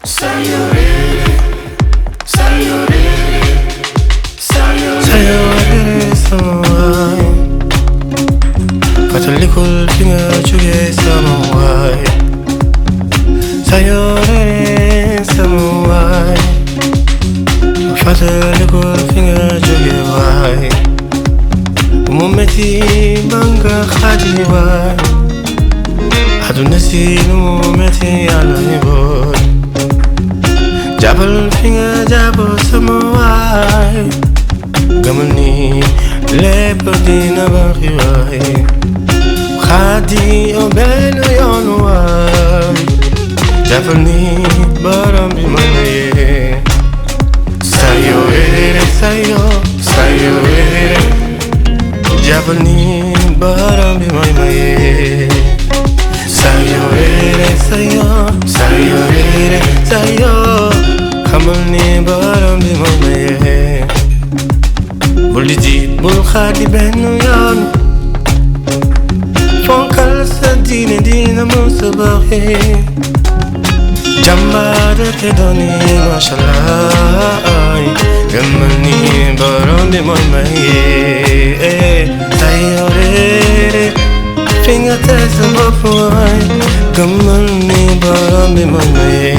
Sayonara, sayonara, sayonara sama waay fàttalikul fi nga jóge sama waay sayonara sama waay fàttalikul fi nga jóge waay bu mu metti ba nga xaadi waay àdduna si nu mu metti yàlla ni boot jàppal fi nga jàpp sama waay gëmal ni lépp dina baax waay xaadi yow benn yoon waay jàppal ni borom bi mooy maye sayonara sayonara jàppal ni borom bi mooy maye sayonara sayonara xamal ni borom bi mooy maye bul di jiit bul xaadi benn yoon fonkal sa diine dina musa baaxee jàmbaar te dooni mashallah gëmal ni borom bi mooy maye sayonara fi nga teg sa bopp waay gëmal ni borom bi mooy maye